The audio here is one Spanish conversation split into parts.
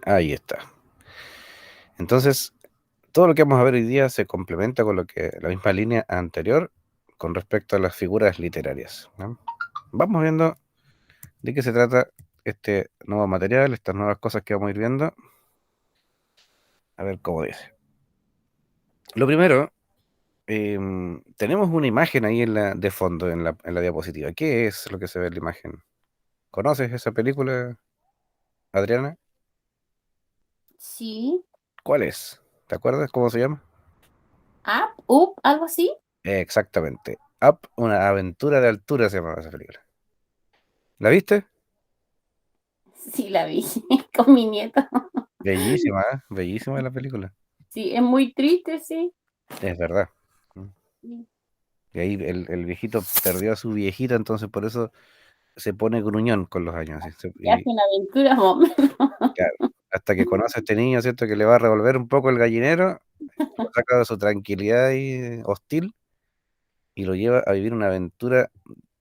Ahí está. Entonces, todo lo que vamos a ver hoy día se complementa con la misma línea anterior con respecto a las figuras literarias, ¿no? Vamos viendo de qué se trata este nuevo material, estas nuevas cosas que vamos a ir viendo. A ver cómo dice. Lo primero, tenemos una imagen ahí de fondo en la diapositiva. ¿Qué es lo que se ve en la imagen? ¿Conoces esa película, Adriana? Sí. ¿Cuál es? ¿Te acuerdas cómo se llama? Up, up, algo así. Exactamente. Up, una aventura de altura se llamaba esa película. ¿La viste? Sí, la vi con mi nieto. Bellísima, ¿eh? Bellísima la película. Sí, es muy triste, sí. Es verdad. Sí. Y ahí el viejito perdió a su viejita, entonces por eso se pone gruñón con los años. Así, Que hacen aventuras, más o menos. claro, hasta que conoce a este niño, ¿cierto? Que le va a revolver un poco el gallinero, lo saca de su tranquilidad ahí, hostil y lo lleva a vivir una aventura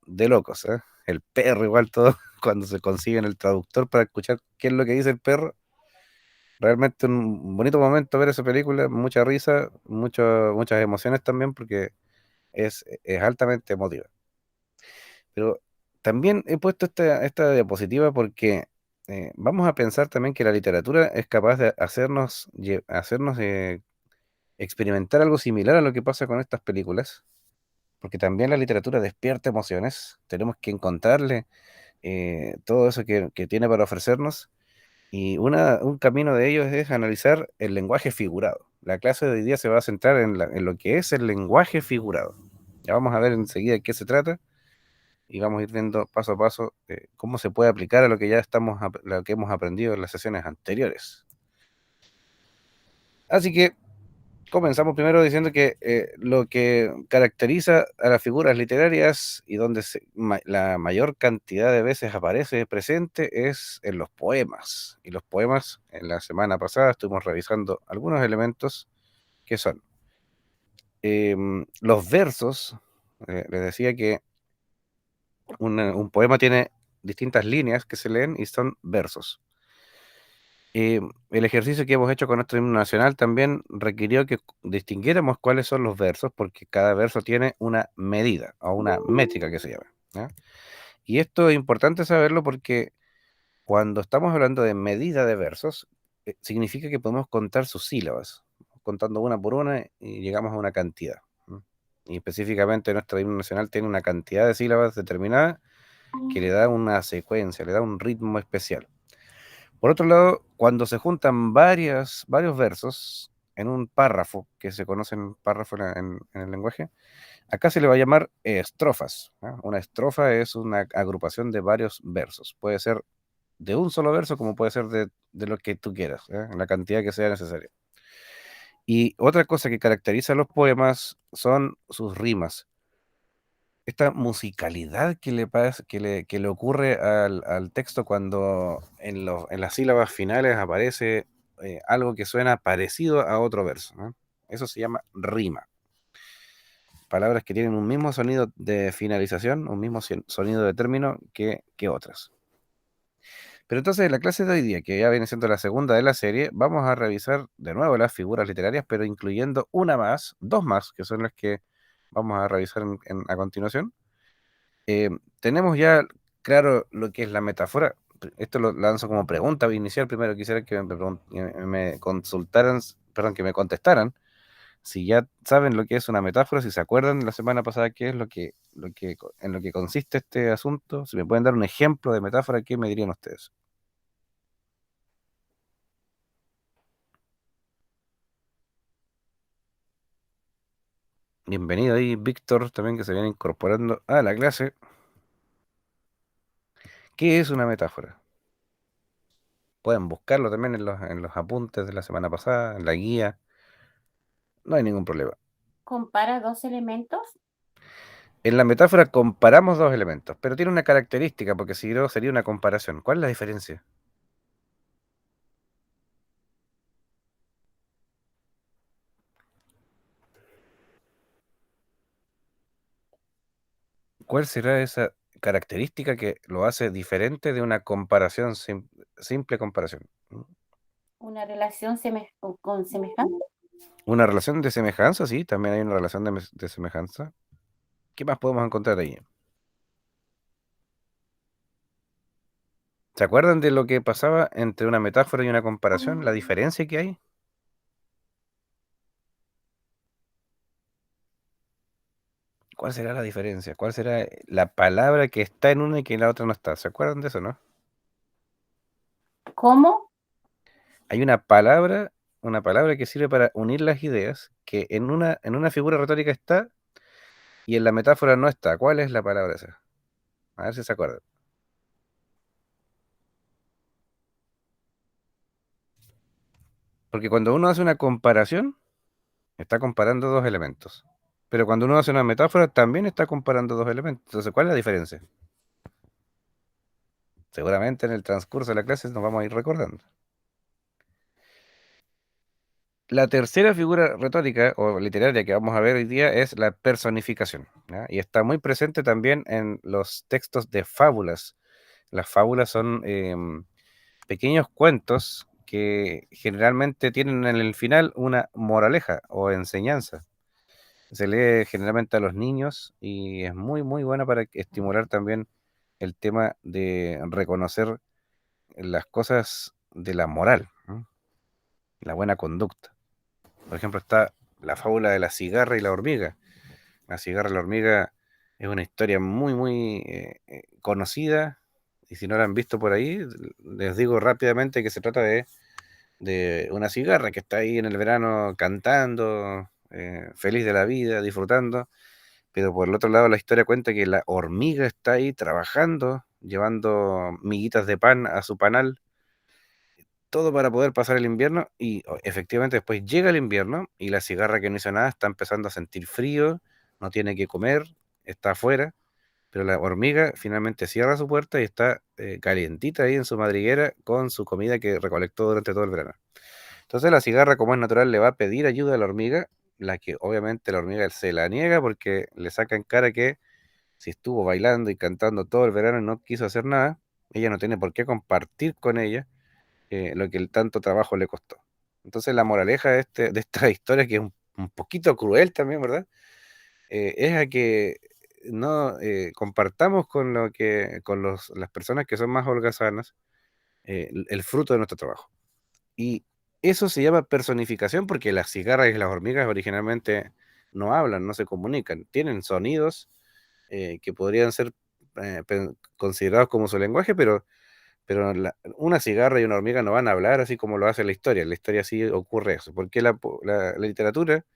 de locos, ¿eh? El perro igual todo, cuando se consiguen el traductor para escuchar qué es lo que dice el perro. Realmente un bonito momento ver esa película, mucha risa, muchas emociones también, porque es altamente emotiva. Pero también he puesto esta diapositiva porque vamos a pensar también que la literatura es capaz de hacernos experimentar algo similar a lo que pasa con estas películas, porque también la literatura despierta emociones, tenemos que encontrarle todo eso que tiene para ofrecernos, y un camino de ellos es analizar el lenguaje figurado. La clase de hoy día se va a centrar en lo que es el lenguaje figurado. Ya vamos a ver enseguida de qué se trata y vamos a ir viendo paso a paso cómo se puede aplicar a lo que lo que hemos aprendido en las sesiones anteriores. Así que comenzamos primero diciendo que lo que caracteriza a las figuras literarias y donde la mayor cantidad de veces aparece presente es en los poemas. Y los poemas, en la semana pasada estuvimos revisando algunos elementos que son los versos. Les decía que un poema tiene distintas líneas que se leen y son versos. El ejercicio que hemos hecho con nuestro himno nacional también requirió que distinguiéramos cuáles son los versos, porque cada verso tiene una medida o una métrica que se llama, ¿ya? Y esto es importante saberlo porque cuando estamos hablando de medida de versos, significa que podemos contar sus sílabas, contando una por una y llegamos a una cantidad. ¿No? Y específicamente nuestro himno nacional tiene una cantidad de sílabas determinada que le da una secuencia, le da un ritmo especial. Por otro lado, cuando se juntan varios versos en un párrafo, que se conocen párrafo en el lenguaje, acá se le va a llamar estrofas, ¿no? Una estrofa es una agrupación de varios versos. Puede ser de un solo verso como puede ser de lo que tú quieras, en la cantidad que sea necesaria. Y otra cosa que caracteriza a los poemas son sus rimas. Esta musicalidad que le ocurre al texto cuando en las sílabas finales aparece algo que suena parecido a otro verso, ¿no? Eso se llama rima. Palabras que tienen un mismo sonido de finalización, un mismo sonido de término que otras. Pero entonces en la clase de hoy día, que ya viene siendo la segunda de la serie, vamos a revisar de nuevo las figuras literarias, pero incluyendo una más, dos más, que son las que vamos a revisar a continuación. Tenemos ya claro lo que es la metáfora. Esto lo lanzo como pregunta inicial. Primero quisiera que me consultaran, perdón, que me contestaran si ya saben lo que es una metáfora, si se acuerdan la semana pasada qué es en lo que consiste este asunto. Si me pueden dar un ejemplo de metáfora, ¿qué me dirían ustedes? Bienvenido ahí, Víctor, también que se viene incorporando a la clase. ¿Qué es una metáfora? Pueden buscarlo también en los apuntes de la semana pasada, en la guía. No hay ningún problema. Compara dos elementos. En la metáfora comparamos dos elementos, pero tiene una característica, porque si no sería una comparación. ¿Cuál es la diferencia? ¿Cuál será esa característica que lo hace diferente de una comparación, simple comparación? ¿Mm? una relación con semejante. Una relación de semejanza, sí, también hay una relación de semejanza. ¿Qué más podemos encontrar ahí? ¿Se acuerdan de lo que pasaba entre una metáfora y una comparación? ¿La diferencia que hay? ¿Cuál será la diferencia? ¿Cuál será la palabra que está en una y que en la otra no está? ¿Se acuerdan de eso, no? ¿Cómo? Hay una palabra que sirve para unir las ideas, que en una figura retórica está y en la metáfora no está. ¿Cuál es la palabra esa? A ver si se acuerdan. Porque cuando uno hace una comparación, está comparando dos elementos. Pero cuando uno hace una metáfora, también está comparando dos elementos. Entonces, ¿cuál es la diferencia? Seguramente en el transcurso de la clase nos vamos a ir recordando. La tercera figura retórica o literaria que vamos a ver hoy día es la personificación, ¿ya? Y está muy presente también en los textos de fábulas. Las fábulas son pequeños cuentos que generalmente tienen en el final una moraleja o enseñanza. Se lee generalmente a los niños y es muy, muy buena para estimular también el tema de reconocer las cosas de la moral, ¿no? La buena conducta. Por ejemplo, está la fábula de la cigarra y la hormiga. La cigarra y la hormiga es una historia muy, muy conocida. Y si no la han visto por ahí, les digo rápidamente que se trata de una cigarra que está ahí en el verano cantando, feliz de la vida, disfrutando. Pero por el otro lado, la historia cuenta que la hormiga está ahí trabajando, llevando miguitas de pan a su panal, todo para poder pasar el invierno y efectivamente después llega el invierno y la cigarra que no hizo nada está empezando a sentir frío, no tiene que comer, está afuera, pero la hormiga finalmente cierra su puerta y está calientita ahí en su madriguera con su comida que recolectó durante todo el verano. Entonces la cigarra, como es natural, le va a pedir ayuda a la hormiga, la que obviamente la hormiga se la niega porque le saca en cara que si estuvo bailando y cantando todo el verano y no quiso hacer nada, ella no tiene por qué compartir con ella lo que el tanto trabajo le costó. Entonces la moraleja de esta historia, que es un poquito cruel también, ¿verdad? Es a que no compartamos con las personas que son más holgazanas el fruto de nuestro trabajo. Y eso se llama personificación porque las cigarras y las hormigas originalmente no hablan, no se comunican, tienen sonidos que podrían ser considerados como su lenguaje, pero una cigarra y una hormiga no van a hablar así como lo hace la historia. En la historia sí ocurre eso, porque la literatura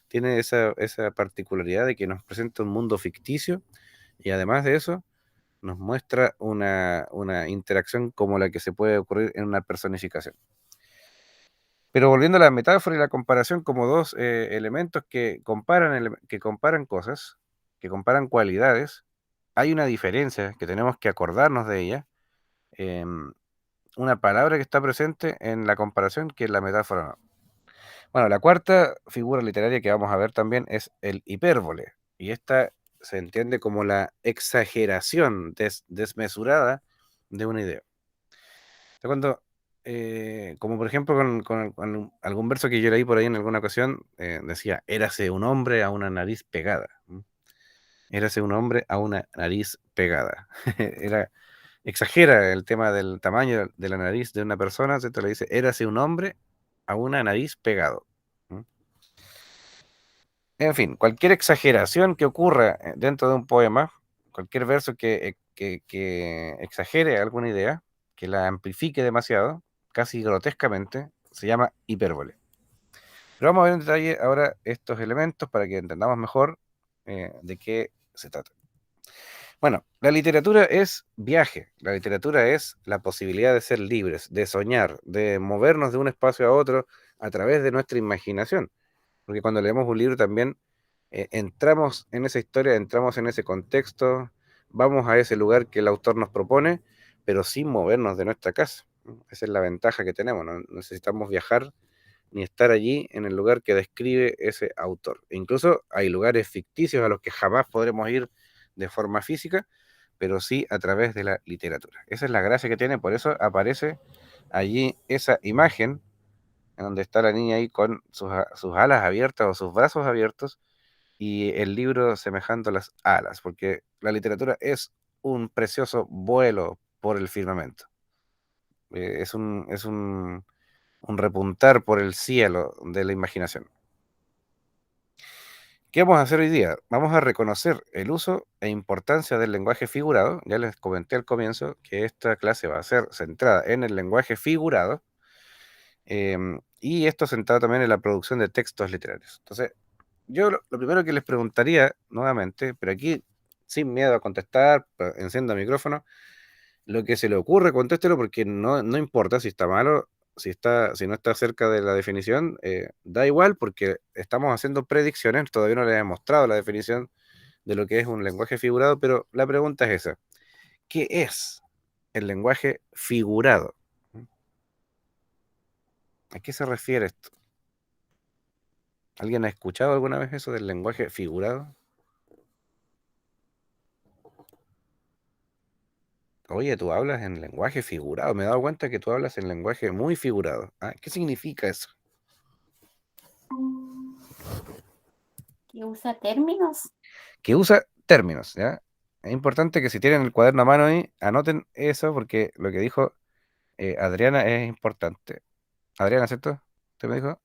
tiene esa particularidad de que nos presenta un mundo ficticio y además de eso nos muestra una interacción como la que se puede ocurrir en una personificación. Pero volviendo a la metáfora y la comparación como dos elementos que comparan cosas, que comparan cualidades, hay una diferencia que tenemos que acordarnos de ella. em, una palabra que está presente en la comparación que en la metáfora no. Bueno, la cuarta figura literaria que vamos a ver también es el hipérbole, y esta se entiende como la exageración desmesurada de una idea. O sea, como por ejemplo con algún verso que yo leí por ahí en alguna ocasión, decía, érase un hombre a una nariz pegada. ¿M? Érase un hombre a una nariz pegada. Exagera el tema del tamaño de la nariz de una persona, ¿cierto? Le dice, érase un hombre a una nariz pegado. ¿Mm? En fin, cualquier exageración que ocurra dentro de un poema, cualquier verso que exagere alguna idea, que la amplifique demasiado, casi grotescamente, se llama hipérbole. Pero vamos a ver en detalle ahora estos elementos para que entendamos mejor de qué se trata. Bueno, la literatura es viaje, la literatura es la posibilidad de ser libres, de soñar, de movernos de un espacio a otro a través de nuestra imaginación, porque cuando leemos un libro también entramos en esa historia, entramos en ese contexto, vamos a ese lugar que el autor nos propone, pero sin movernos de nuestra casa. Esa es la ventaja que tenemos, no necesitamos viajar ni estar allí en el lugar que describe ese autor. E incluso hay lugares ficticios a los que jamás podremos ir de forma física, pero sí a través de la literatura. Esa es la gracia que tiene, por eso aparece allí esa imagen en donde está la niña ahí con sus alas abiertas o sus brazos abiertos y el libro semejando las alas, porque la literatura es un precioso vuelo por el firmamento. Es un repuntar por el cielo de la imaginación. ¿Qué vamos a hacer hoy día? Vamos a reconocer el uso e importancia del lenguaje figurado. Ya les comenté al comienzo que esta clase va a ser centrada en el lenguaje figurado, y esto centrado también en la producción de textos literarios. Entonces, yo lo primero que les preguntaría nuevamente, pero aquí sin miedo a contestar, encienda el micrófono, lo que se le ocurre, contéstelo porque no importa si está malo, si no está cerca de la definición, da igual porque estamos haciendo predicciones, todavía no les he mostrado la definición de lo que es un lenguaje figurado, pero la pregunta es esa: ¿qué es el lenguaje figurado? ¿A qué se refiere esto? ¿Alguien ha escuchado alguna vez eso del lenguaje figurado? Oye, tú hablas en lenguaje figurado. Me he dado cuenta que tú hablas en lenguaje muy figurado. Ah, ¿qué significa eso? Que usa términos. Que usa términos, ¿ya? Es importante que si tienen el cuaderno a mano ahí, anoten eso porque lo que dijo Adriana es importante. Adriana, ¿cierto? ¿Usted me dijo?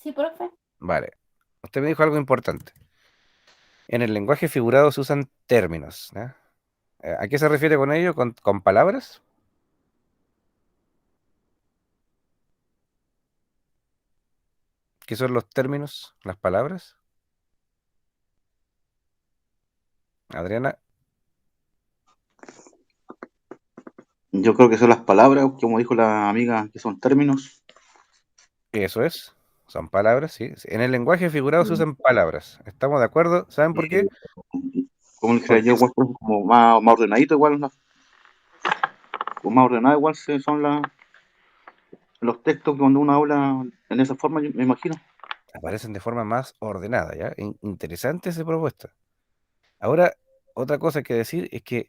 Sí, profe. Vale. Usted me dijo algo importante. En el lenguaje figurado se usan términos, ¿ya? ¿A qué se refiere con ello? ¿Con palabras? ¿Qué son los términos? ¿Las palabras? Adriana, Yo creo que son las palabras, como dijo la amiga, que son términos. eso es. Son palabras, sí. Sí. En el lenguaje figurado se Mm. usan palabras. ¿Estamos de acuerdo? ¿Saben por qué? Y, como le dijera Porque yo, igual, como más ordenadito, igual, como más ordenado, igual son los textos que cuando uno habla en esa forma, yo me imagino. aparecen de forma más ordenada, ¿ya? Interesante esa propuesta. Ahora, otra cosa que decir es que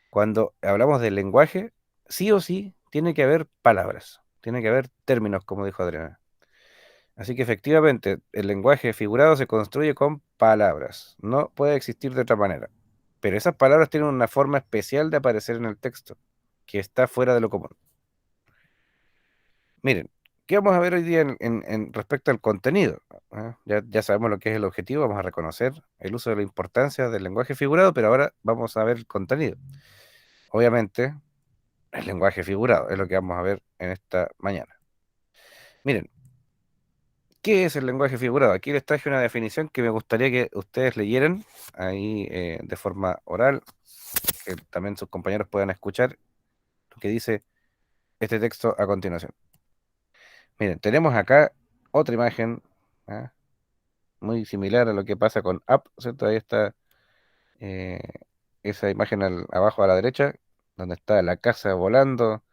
cuando hablamos del lenguaje, sí o sí tiene que haber palabras, tiene que haber términos, como dijo Adriana. Así que efectivamente, el lenguaje figurado se construye con palabras, no puede existir de otra manera. Pero esas palabras tienen una forma especial de aparecer en el texto, que está fuera de lo común. Miren, ¿qué vamos a ver hoy día en respecto al contenido? ¿Ah? Ya sabemos lo que es el objetivo, vamos a reconocer el uso de la importancia del lenguaje figurado, pero ahora vamos a ver el contenido. Obviamente, el lenguaje figurado es lo que vamos a ver en esta mañana. Miren, ¿qué es el lenguaje figurado? Aquí les traje una definición que me gustaría que ustedes leyeran ahí de forma oral, que también sus compañeros puedan escuchar lo que dice este texto a continuación. Miren, tenemos acá otra imagen, ¿ah? Muy similar a lo que pasa con Up, ¿cierto? Ahí está eh, esa imagen abajo a la derecha, donde está la casa volando,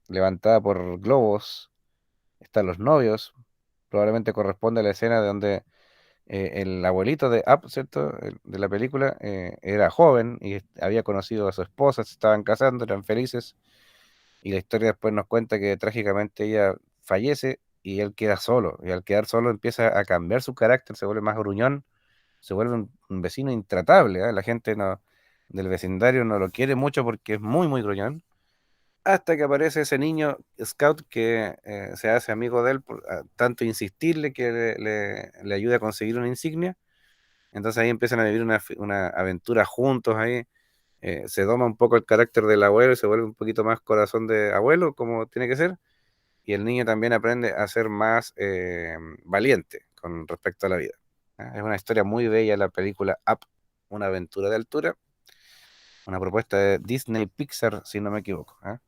levantada por globos, están los novios, probablemente corresponde a la escena de donde el abuelito de Up, ¿cierto? De la película, era joven y había conocido a su esposa, se estaban casando, eran felices, y la historia después nos cuenta que trágicamente ella fallece y él queda solo, y al quedar solo empieza a cambiar su carácter, se vuelve más gruñón, se vuelve un vecino intratable, ¿eh? La gente del vecindario no lo quiere mucho porque es muy, muy gruñón, hasta que aparece ese niño scout que se hace amigo de él por tanto insistirle que le ayude a conseguir una insignia. Entonces ahí empiezan a vivir una aventura juntos ahí. Se doma un poco el carácter del abuelo y se vuelve un poquito más corazón de abuelo, como tiene que ser. Y el niño también aprende a ser más valiente con respecto a la vida. ¿Ah? Es una historia muy bella la película Up, una aventura de altura, una propuesta de Disney Pixar, si no me equivoco. ¿Ah?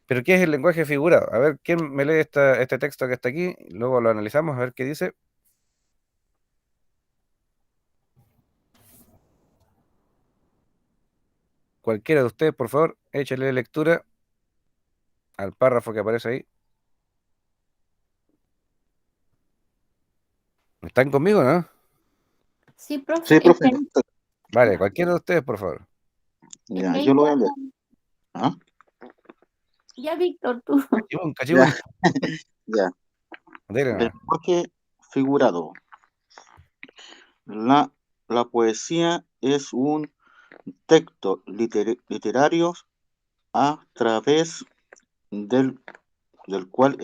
Pero ¿qué es el lenguaje figurado? A ver, ¿quién me lee este texto que está aquí? Luego lo analizamos a ver qué dice. Cualquiera de ustedes, por favor, échale lectura al párrafo que aparece ahí. ¿Están conmigo, no? Sí, profe. Sí, Es profe. que, Vale, ya, cualquiera de ustedes, por favor. es Ya, que yo ahí lo voy a leer. ¿Ah? Ya, Víctor, tú. Cachibún, Ya, cachibún. ya. Dele nomás. Lenguaje figurado. La, la poesía es un texto literario a través del, del cual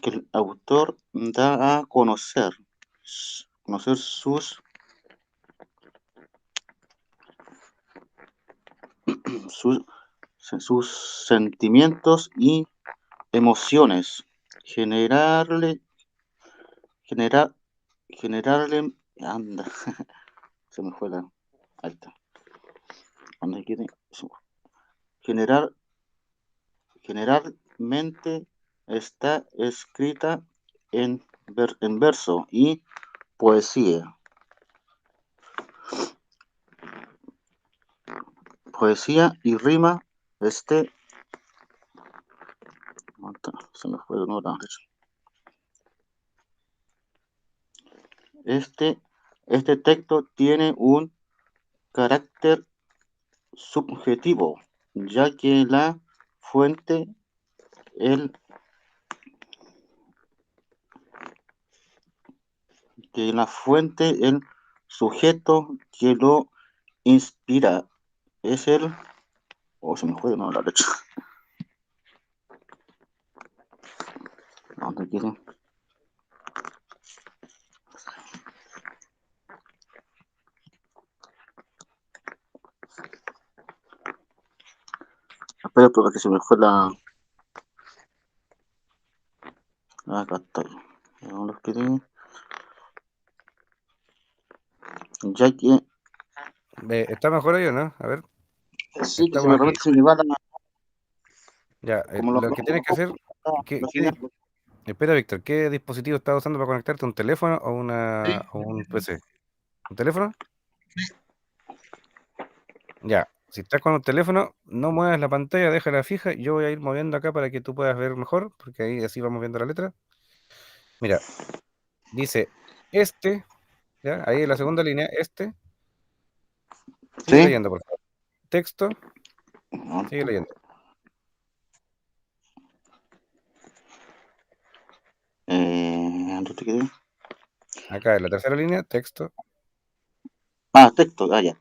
que el autor da a conocer sus, sus sentimientos y emociones, generarle, generar, generarle, anda, se me fue la, ahí está, anda, generar, generalmente está escrita en verso y poesía, y rima, se me fue de nuevo la derecha. Este, este texto tiene un carácter subjetivo, ya fuente, el, el sujeto que lo inspira, es el, se me fue de nuevo la letra. ¿Dónde quiere? Espera, porque se me fue la, acá está. No lo quiere. Ya que, ¿Está mejor ahí o no? A ver, sí, que se estamos me aquí. remite, se me va la, Ya, como lo que tienes que hacer, la ¿qué, señal. espera, Víctor, ¿qué dispositivo estás usando para conectarte? ¿Un teléfono o Sí, o un PC? ¿Un teléfono? Ya, si estás con un teléfono, no muevas la pantalla, déjala fija. Yo voy a ir moviendo acá para que tú puedas ver mejor, porque ahí así vamos viendo la letra. Mira, dice ya, ahí en la segunda línea, sigue sí. leyendo, por favor. Texto, sigue leyendo. ¿Dónde te quedé? Acá en la tercera línea, texto, Texto, ya.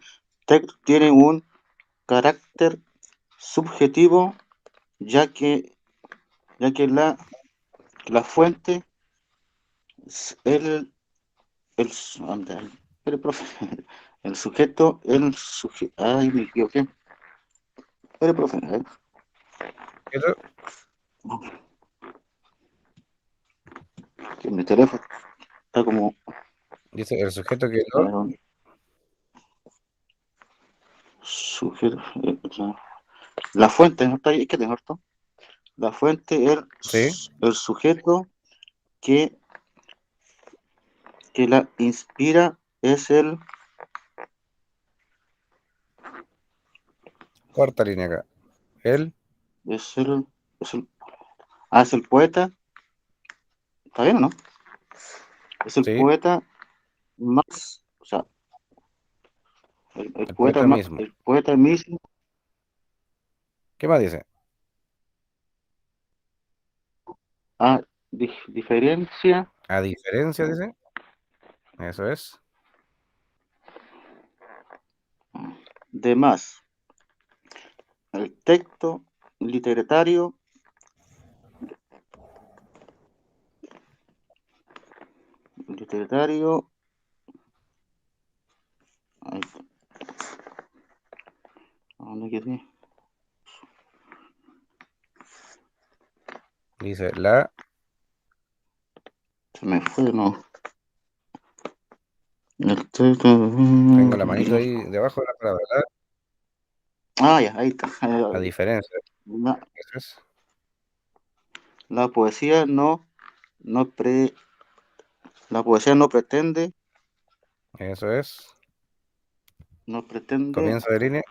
Texto tiene un carácter subjetivo, ya que, ya que la fuente, el, anda, el, profe, el sujeto, ay, me equivoqué. El profe, pero que mi teléfono está como, dice el sujeto que a lo, ver, sujeto, la fuente, ¿no está ahí? ¿Qué tengo esto? La fuente, sí, el sujeto que, que la inspira cuarta línea acá. El, es el, es el, es el poeta, ¿está bien o no? Es el sí, poeta más, o sea, el poeta mismo. el poeta mismo, ¿Qué más dice? a diferencia A diferencia, dice. Eso es. de más. El texto literario, literario, ahí, ¿dónde quedé? Dice Se me fue, no. El texto, tengo la manito ahí debajo de la palabra. ya, ahí está. A diferencia. La, Eso es. la poesía no pre, la poesía Eso es. no pretende, Comienzo de línea.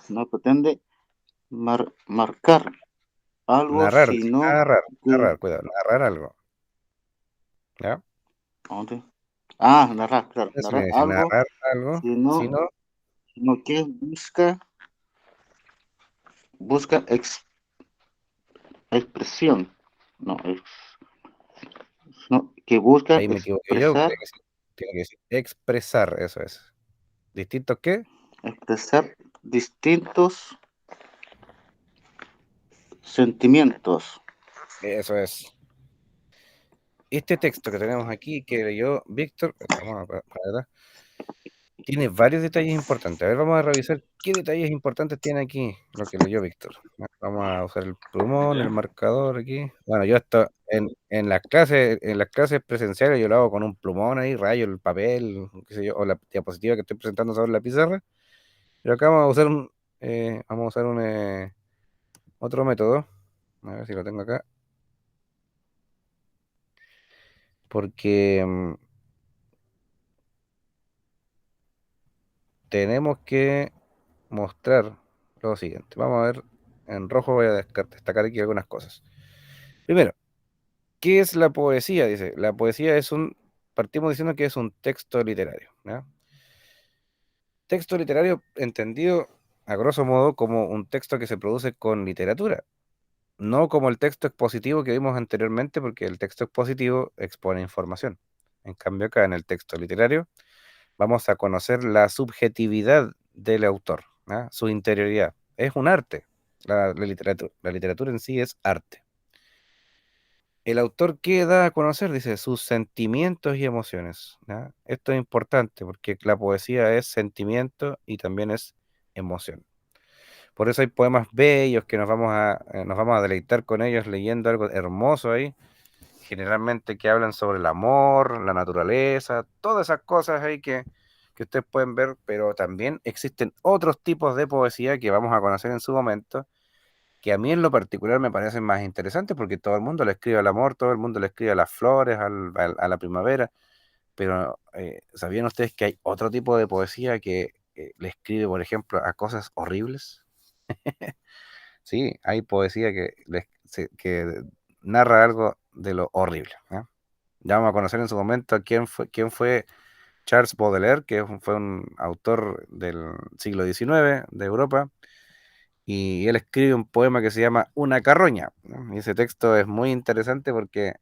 no pretende marcar algo, Narrar, dice. sino Narrar, que, narrar, cuidado. Narrar algo. ¿Ya? ¿dónde? Narrar, claro, Eso narrar viene a decir algo, narrar algo, sino sino No, que busca expresión. No, no, que busca Ahí me equivoqué yo, expresar, tiene que decir expresar, eso es. ¿Distintos qué? expresar distintos sentimientos. Eso es. Este texto que tenemos aquí, que leyó Víctor, vamos para atrás, tiene varios detalles importantes. A ver, vamos a revisar qué detalles importantes tiene aquí lo que leyó Víctor. Vamos a usar el plumón, el marcador aquí. Bueno, yo esto en las clases presenciales yo lo hago con un plumón ahí, rayo el papel, qué sé yo, o la diapositiva que estoy presentando sobre la pizarra. Pero acá vamos a usar otro método. A ver si lo tengo acá. Porque tenemos que mostrar lo siguiente. Vamos a ver, en rojo voy a destacar aquí algunas cosas. Primero, ¿qué es la poesía? Dice, la poesía partimos diciendo que es un texto literario, ¿ya? Texto literario entendido a grosso modo como un texto que se produce con literatura, no como el texto expositivo que vimos anteriormente, porque el texto expositivo expone información. En cambio, acá en el texto literario vamos a conocer la subjetividad del autor, ¿ya? Su interioridad. Es un arte. La literatura en sí es arte. El autor, ¿qué da a conocer? Dice sus sentimientos y emociones, ¿ya? Esto es importante porque la poesía es sentimiento y también es emoción. Por eso hay poemas bellos que nos vamos a deleitar con ellos leyendo algo hermoso ahí, generalmente que hablan sobre el amor, la naturaleza, todas esas cosas ahí que ustedes pueden ver, pero también existen otros tipos de poesía que vamos a conocer en su momento, que a mí en lo particular me parecen más interesantes porque todo el mundo le escribe al amor, todo el mundo le escribe a las flores, a la primavera, pero ¿sabían ustedes que hay otro tipo de poesía que le escribe, por ejemplo, a cosas horribles? Sí, hay poesía que narra algo de lo horrible, ¿ya? Ya vamos a conocer en su momento quién fue Charles Baudelaire, que fue un autor del siglo XIX de Europa, y él escribe un poema que se llama Una carroña, ¿no? Y ese texto es muy interesante porque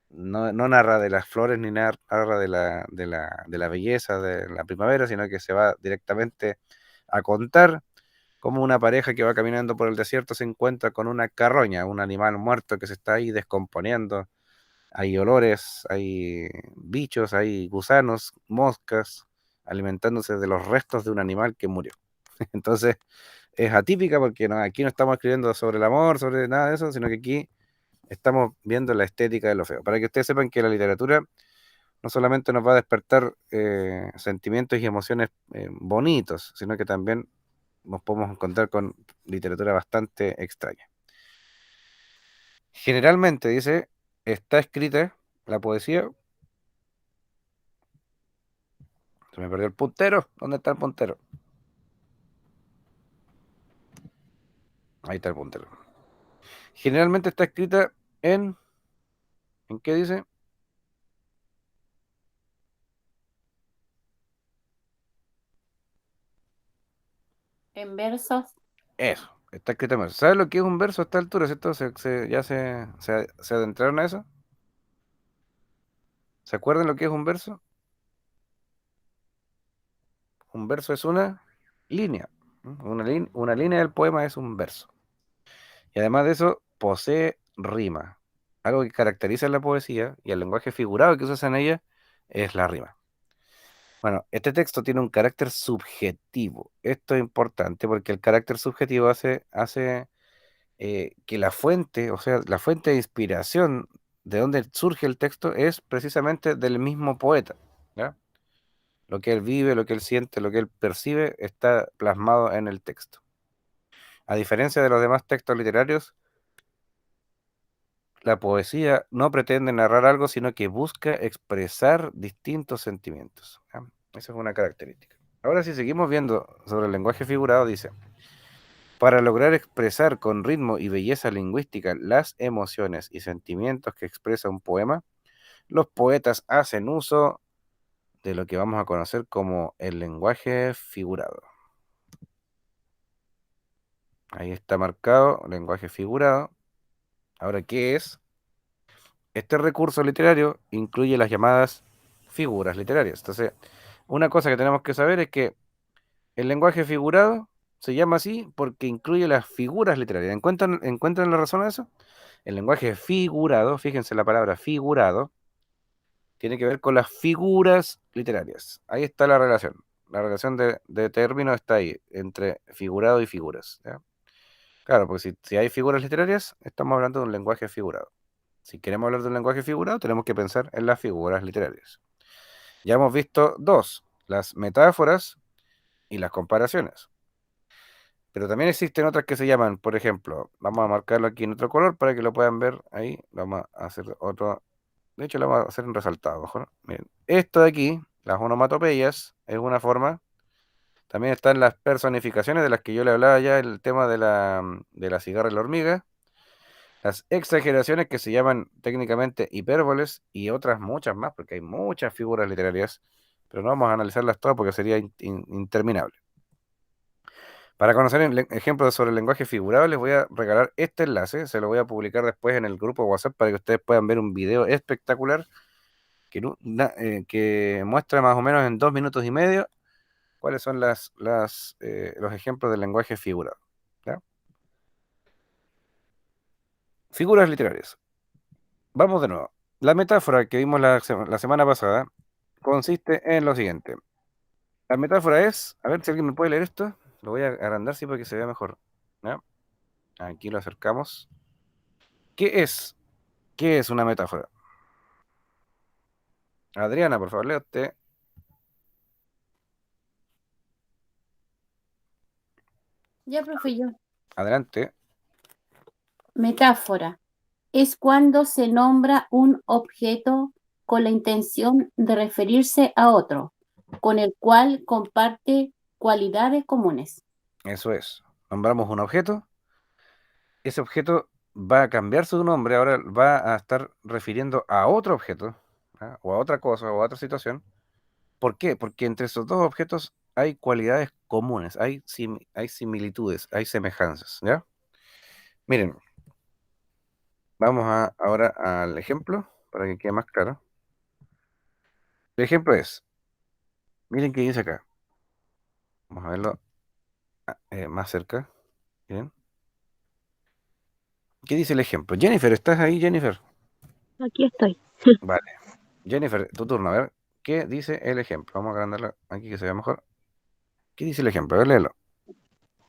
no narra de las flores ni narra de la belleza de la primavera, sino que se va directamente a contar cómo una pareja que va caminando por el desierto se encuentra con una carroña, un animal muerto que se está ahí descomponiendo. Hay olores, hay bichos, hay gusanos, moscas, alimentándose de los restos de un animal que murió. Entonces, es atípica porque aquí no estamos escribiendo sobre el amor, sobre nada de eso, sino que aquí estamos viendo la estética de lo feo. Para que ustedes sepan que la literatura no solamente nos va a despertar sentimientos y emociones bonitos, sino que también nos podemos encontrar con literatura bastante extraña. Generalmente, dice, está escrita la poesía. Se me perdió el puntero. ¿Dónde está el puntero? Ahí está el puntero. Generalmente está escrita ¿en qué dice? En versos, Eso, está escrita en verso. ¿Sabes lo que es un verso a esta altura? ¿Cierto? Ya se adentraron a eso. ¿Se acuerdan lo que es un verso? Un verso es una línea. Una línea del poema es un verso. Y además de eso, posee rima. Algo que caracteriza la poesía y el lenguaje figurado que se usa en ella es la rima. Bueno, este texto tiene un carácter subjetivo. Esto es importante porque el carácter subjetivo hace que la fuente, o sea, la fuente de inspiración de donde surge el texto es precisamente del mismo poeta, ¿ya? Lo que él vive, lo que él siente, lo que él percibe está plasmado en el texto. A diferencia de los demás textos literarios, la poesía no pretende narrar algo, sino que busca expresar distintos sentimientos, ¿ya? Esa es una característica. Ahora, si seguimos viendo sobre el lenguaje figurado, dice, para lograr expresar con ritmo y belleza lingüística las emociones y sentimientos que expresa un poema, los poetas hacen uso de lo que vamos a conocer como el lenguaje figurado. Ahí está marcado, lenguaje figurado. Ahora, ¿qué es? Este recurso literario incluye las llamadas figuras literarias. Entonces, una cosa que tenemos que saber es que el lenguaje figurado se llama así porque incluye las figuras literarias. ¿Encuentran la razón a eso? El lenguaje figurado, fíjense la palabra figurado, tiene que ver con las figuras literarias. Ahí está la relación. La relación de términos está ahí, entre figurado y figuras. ¿Ya? Claro, porque si hay figuras literarias, estamos hablando de un lenguaje figurado. Si queremos hablar de un lenguaje figurado, tenemos que pensar en las figuras literarias. Ya hemos visto dos, las metáforas y las comparaciones. Pero también existen otras que se llaman, por ejemplo, vamos a marcarlo aquí en otro color para que lo puedan ver ahí. Vamos a hacer otro, de hecho lo vamos a hacer en resaltado mejor. Miren, esto de aquí, las onomatopeyas, es una forma. También están las personificaciones de las que yo le hablaba ya, el tema de la cigarra y la hormiga. Las exageraciones que se llaman técnicamente hipérboles y otras muchas más, porque hay muchas figuras literarias, pero no vamos a analizarlas todas porque sería interminable. Para conocer ejemplos sobre el lenguaje figurado, les voy a regalar este enlace, se lo voy a publicar después en el grupo de WhatsApp para que ustedes puedan ver un video espectacular que muestra más o menos en 2 minutos y medio cuáles son los ejemplos del lenguaje figurado. ¿Ya? Figuras literarias. Vamos de nuevo. La metáfora que vimos la semana pasada consiste en lo siguiente. La metáfora es, a ver si alguien me puede leer esto, lo voy a agrandar sí para que se vea mejor. ¿Ya? Aquí lo acercamos. ¿Qué es? ¿Qué es una metáfora? Adriana, por favor, lea usted. Ya, profe, yo. Adelante. Metáfora. Es cuando se nombra un objeto con la intención de referirse a otro, con el cual comparte cualidades comunes. Eso es. Nombramos un objeto. Ese objeto va a cambiar su nombre, ahora va a estar refiriendo a otro objeto, ¿ah? O a otra cosa, o a otra situación. ¿Por qué? Porque entre esos dos objetos hay cualidades comunes, hay similitudes, hay semejanzas, ¿ya? Miren, vamos ahora al ejemplo para que quede más claro. El ejemplo es, miren qué dice acá. Vamos a verlo más cerca. Bien. ¿Qué dice el ejemplo? Jennifer, ¿estás ahí, Jennifer? Aquí estoy. Vale. Jennifer, tu turno. A ver, ¿qué dice el ejemplo? Vamos a agrandarlo aquí que se vea mejor. ¿Qué dice el ejemplo? A ver, léelo.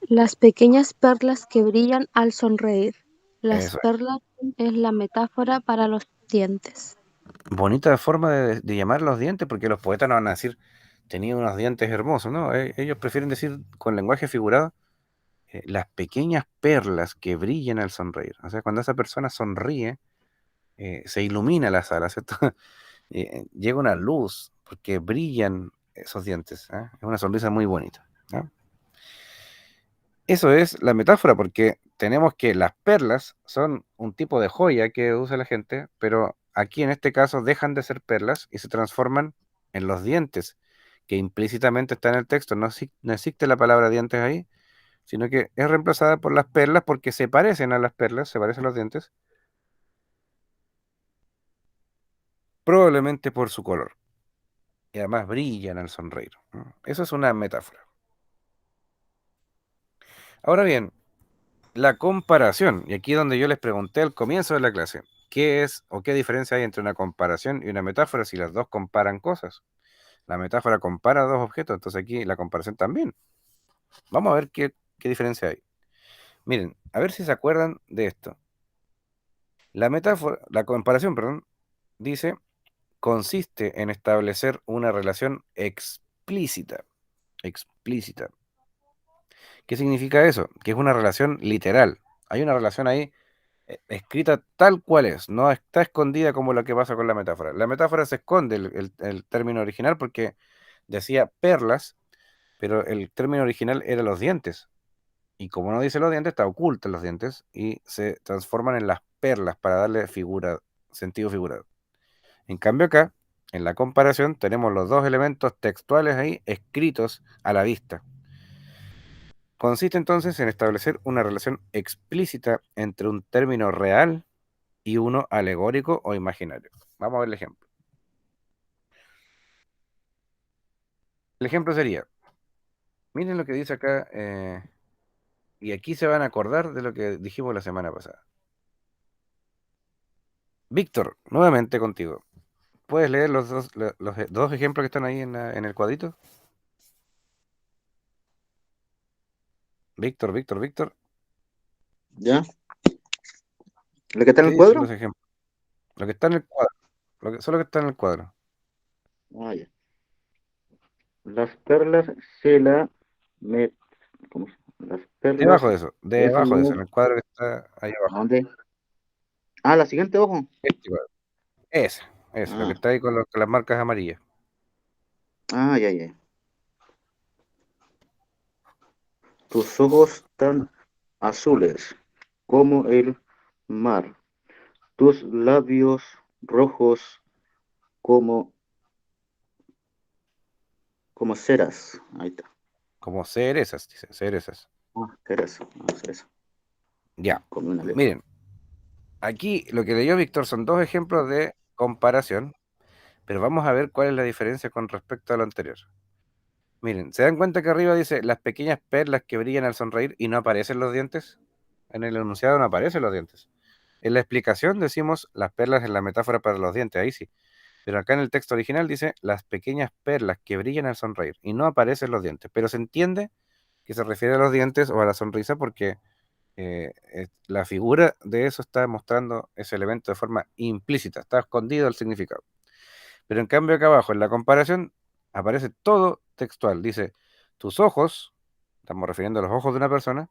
Las pequeñas perlas que brillan al sonreír. Las Eso es. perlas es la metáfora para los dientes. Bonita forma de llamar los dientes, porque los poetas no van a decir, tenía unos dientes hermosos, ¿no? Ellos prefieren decir con lenguaje figurado, las pequeñas perlas que brillan al sonreír. O sea, cuando esa persona sonríe, se ilumina la sala, ¿cierto? Llega una luz, porque brillan esos dientes. ¿Ah? Es una sonrisa muy bonita. ¿Ah? Eso es la metáfora, porque tenemos que las perlas son un tipo de joya que usa la gente, pero aquí en este caso dejan de ser perlas y se transforman en los dientes, que implícitamente está en el texto. No existe la palabra dientes ahí, sino que es reemplazada por las perlas porque se parecen a las perlas, se parecen a los dientes, probablemente por su color. Y además brillan al sonreír. ¿No? Eso es una metáfora. Ahora bien, la comparación, y aquí es donde yo les pregunté al comienzo de la clase, ¿qué es o qué diferencia hay entre una comparación y una metáfora si las dos comparan cosas? La metáfora compara dos objetos, entonces aquí la comparación también. Vamos a ver qué diferencia hay. Miren, a ver si se acuerdan de esto. La comparación, perdón, dice, consiste en establecer una relación explícita. Explícita. ¿Qué significa eso? Que es una relación literal. Hay una relación ahí escrita tal cual es, no está escondida como lo que pasa con la metáfora. La metáfora se esconde el término original porque decía perlas, pero el término original era los dientes. Y como no dice los dientes, está oculto en los dientes y se transforman en las perlas para darle sentido figurado. En cambio acá, en la comparación, tenemos los dos elementos textuales ahí escritos a la vista. Consiste entonces en establecer una relación explícita entre un término real y uno alegórico o imaginario. Vamos a ver el ejemplo. El ejemplo sería, miren lo que dice acá, y aquí se van a acordar de lo que dijimos la semana pasada. Víctor, nuevamente contigo. ¿Puedes leer los dos ejemplos que están ahí en el cuadrito? Víctor. ¿Ya? ¿Lo que está en ¿Qué el dicen cuadro? los ejemplos? Lo que está en el cuadro. Solo que está en el cuadro. Ah, ya. Las perlas se la me... ¿Cómo se llama? Las perlas Debajo de eso, me... en el cuadro que está ahí ¿A abajo. dónde? Ah, la siguiente, ojo. Este cuadro. Ese, lo que Ah, está ahí con las marcas amarillas. ya. Tus ojos tan azules como el mar. Tus labios rojos como, como ceras. Ahí está. Como cerezas, dice, cerezas. Ceras. Cereza. Ya. Comí una letra. Miren, aquí lo que leyó Víctor son dos ejemplos de comparación, pero vamos a ver cuál es la diferencia con respecto a lo anterior. Miren, ¿se dan cuenta que arriba dice las pequeñas perlas que brillan al sonreír y no aparecen los dientes? En el enunciado no aparecen los dientes. En la explicación decimos las perlas en la metáfora para los dientes, ahí sí. Pero acá en el texto original dice las pequeñas perlas que brillan al sonreír y no aparecen los dientes. Pero se entiende que se refiere a los dientes o a la sonrisa porque la figura de eso está mostrando ese elemento de forma implícita, está escondido el significado. Pero en cambio acá abajo en la comparación aparece todo textual. Dice, tus ojos, estamos refiriendo a los ojos de una persona,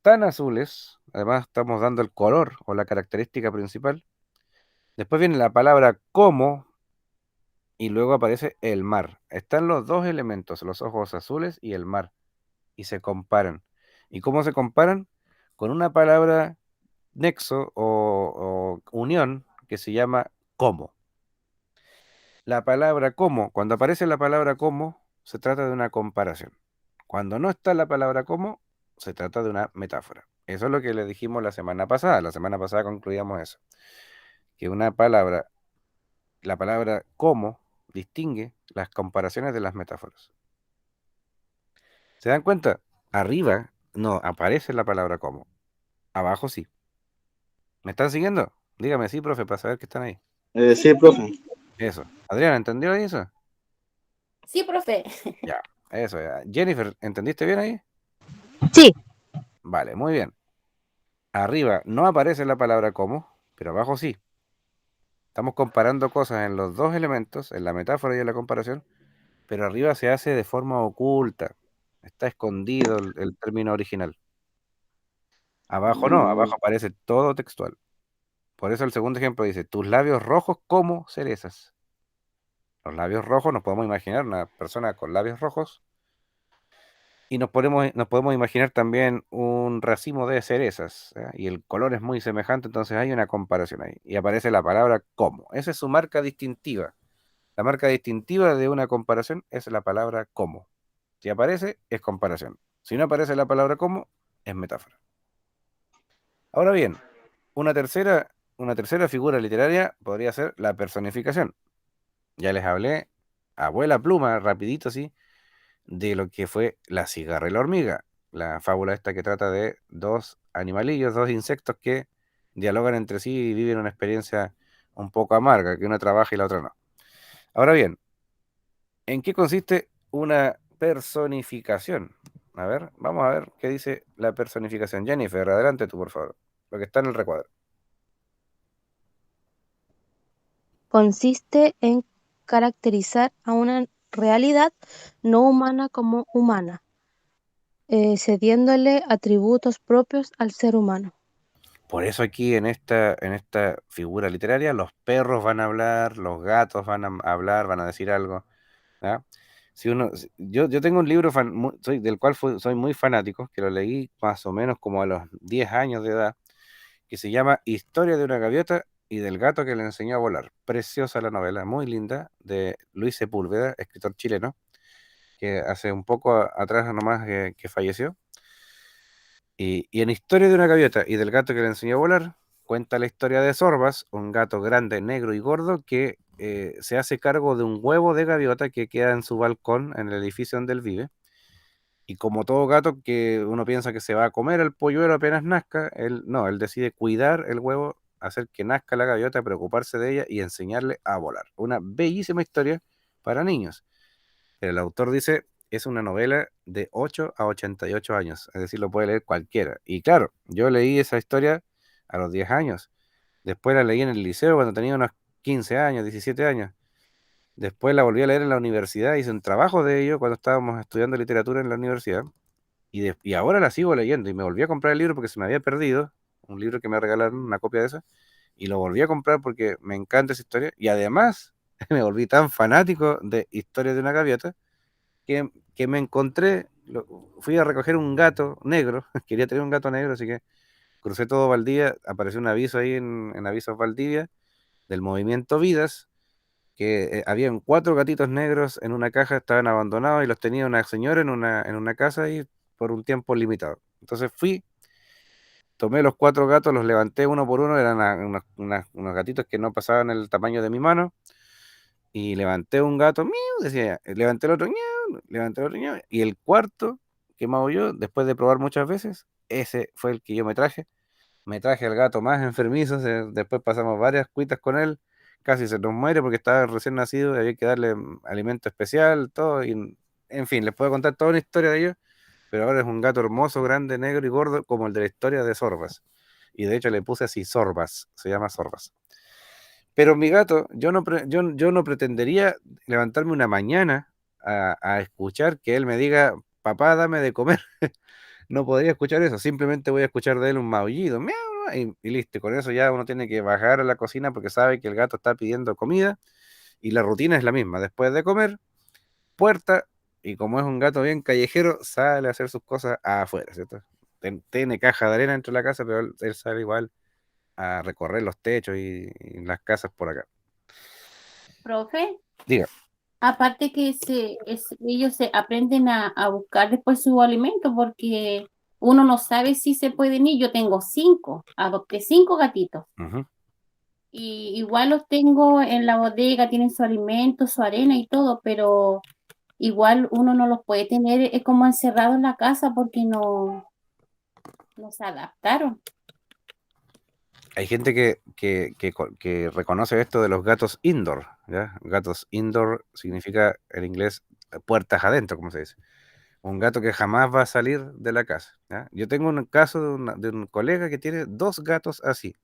tan azules, además estamos dando el color o la característica principal. Después viene la palabra como y luego aparece el mar. Están los dos elementos, los ojos azules y el mar, y se comparan. ¿Y cómo se comparan? Con una palabra nexo o unión que se llama como. La palabra como, cuando aparece la palabra como, se trata de una comparación. Cuando no está la palabra como, se trata de una metáfora. Eso es lo que le dijimos la semana pasada. La semana pasada concluíamos eso. Que una palabra, la palabra como, distingue las comparaciones de las metáforas. ¿Se dan cuenta? Arriba no aparece la palabra como. Abajo sí. ¿Me están siguiendo? Dígame sí, profe, para saber que están ahí. Sí, profe. Eso. Adriana, ¿entendió ahí eso? Sí, profe. Ya, eso ya. Jennifer, ¿entendiste bien ahí? Sí, Vale, muy bien. Arriba no aparece la palabra como, pero abajo sí. Estamos comparando cosas en los dos elementos, en la metáfora y en la comparación, pero arriba se hace de forma oculta. Está escondido el término original. Abajo no, abajo aparece todo textual. Por eso el segundo ejemplo dice, tus labios rojos como cerezas. Los labios rojos, nos podemos imaginar una persona con labios rojos y nos podemos imaginar también un racimo de cerezas, ¿ya? Y el color es muy semejante, entonces hay una comparación ahí. Y aparece la palabra como. Esa es su marca distintiva. La marca distintiva de una comparación es la palabra como. Si aparece, es comparación. Si no aparece la palabra como, es metáfora. Ahora bien, una tercera figura literaria podría ser la personificación. Ya les hablé, abuela pluma, rapidito así, de lo que fue La cigarra y la hormiga, la fábula esta que trata de dos animalillos, dos insectos que dialogan entre sí y viven una experiencia un poco amarga, que una trabaja y la otra no. Ahora bien, ¿en qué consiste una personificación? A ver, vamos a ver qué dice la personificación. Jennifer, adelante tú, por favor, lo que está en el recuadro. consiste en caracterizar a una realidad no humana como humana, cediéndole atributos propios al ser humano. Por eso aquí en esta figura literaria, los perros van a hablar, los gatos van a hablar, van a decir algo. ¿Ya? Yo tengo un libro del cual soy muy fanático, que lo leí más o menos como a los 10 años de edad, que se llama Historia de una gaviota y del gato que le enseñó a volar. Preciosa la novela, muy linda, de Luis Sepúlveda, escritor chileno, que hace un poco atrás nomás que falleció. Y en Historia de una gaviota y del gato que le enseñó a volar, cuenta la historia de Sorbas, un gato grande, negro y gordo que se hace cargo de un huevo de gaviota que queda en su balcón en el edificio donde él vive. Y como todo gato que uno piensa que se va a comer el polluelo apenas nazca, él no, él decide cuidar el huevo, hacer que nazca la gaviota, preocuparse de ella y enseñarle a volar. Una bellísima historia para niños. El autor dice, es una novela de 8 a 88 años, es decir, lo puede leer cualquiera. Y claro, yo leí esa historia a los 10 años. Después la leí en el liceo cuando tenía unos 15 años, 17 años. Después la volví a leer en la universidad, hice un trabajo de ello cuando estábamos estudiando literatura en la universidad. Y ahora la sigo leyendo y me volví a comprar el libro porque se me había perdido, un libro que me regalaron, una copia de esa, y lo volví a comprar porque me encanta esa historia. Y además me volví tan fanático de Historia de una gaviota que me encontré, fui a recoger un gato negro, quería tener un gato negro, así que crucé todo Valdivia, apareció un aviso ahí en Avisos Valdivia del movimiento Vidas, que habían 4 gatitos negros en una caja, estaban abandonados y los tenía una señora en una casa ahí por un tiempo limitado. Entonces fui, tomé los 4 gatos, los levanté uno por uno, eran unos gatitos que no pasaban el tamaño de mi mano, y levanté un gato, miau, decía, levanté el otro, ñau, levanté el otro, ñau, y el cuarto que maulló, después de probar muchas veces, ese fue el que yo me traje. Me traje al gato más enfermizo, después pasamos varias cuitas con él, casi se nos muere porque estaba recién nacido y había que darle alimento especial, todo, y en fin, les puedo contar toda una historia de ellos, pero ahora es un gato hermoso, grande, negro y gordo, como el de la historia de Sorbas. Y de hecho le puse así, Sorbas, se llama Sorbas. Pero mi gato, yo no pretendería levantarme una mañana a escuchar que él me diga, papá, dame de comer. No podría escuchar eso, simplemente voy a escuchar de él un maullido, miau, y listo. Con eso ya uno tiene que bajar a la cocina porque sabe que el gato está pidiendo comida y la rutina es la misma. Después de comer, puerta, y como es un gato bien callejero, sale a hacer sus cosas afuera, ¿cierto? Tiene caja de arena dentro de la casa, pero él sale igual a recorrer los techos y las casas por acá. Profe, Diga. aparte que ellos se aprenden a buscar después su alimento porque uno no sabe si se pueden ir. Yo tengo 5, adopté 5 gatitos. Ujú. Y igual los tengo en la bodega, tienen su alimento, su arena y todo, pero igual uno no los puede tener como encerrado en la casa porque no se adaptaron. Hay gente que reconoce esto de los gatos indoor, ¿ya? Gatos indoor significa en inglés puertas adentro, como se dice. Un gato que jamás va a salir de la casa, ¿ya? Yo tengo un caso de un colega que tiene 2 gatos así.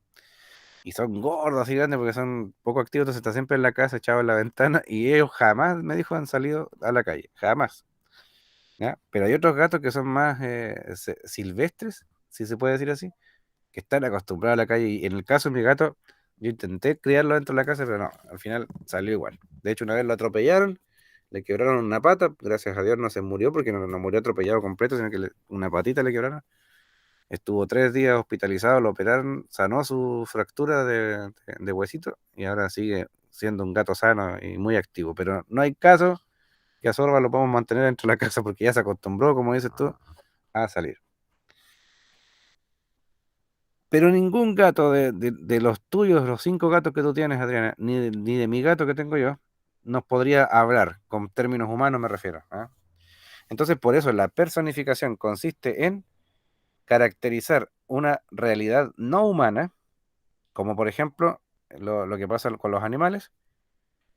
Y son gordos, así grandes, porque son poco activos, entonces está siempre en la casa, echado en la ventana, y ellos jamás, me dijo, han salido a la calle, jamás, ¿ya? Pero hay otros gatos que son más silvestres, si se puede decir así, que están acostumbrados a la calle. Y en el caso de mi gato, yo intenté criarlo dentro de la casa, pero no, al final salió igual. De hecho, una vez lo atropellaron, le quebraron una pata, gracias a Dios no se murió porque no murió atropellado completo, sino que una patita le quebraron. Estuvo 3 días hospitalizado, lo operaron, sanó su fractura de huesito y ahora sigue siendo un gato sano y muy activo. Pero no hay caso que a Sorba lo podamos mantener dentro de la casa porque ya se acostumbró, como dices tú, a salir. Pero ningún gato de los tuyos, los 5 gatos que tú tienes, Adriana, ni de mi gato que tengo yo, nos podría hablar, con términos humanos me refiero, ¿ah? Entonces, por eso la personificación consiste en caracterizar una realidad no humana, como por ejemplo lo que pasa con los animales,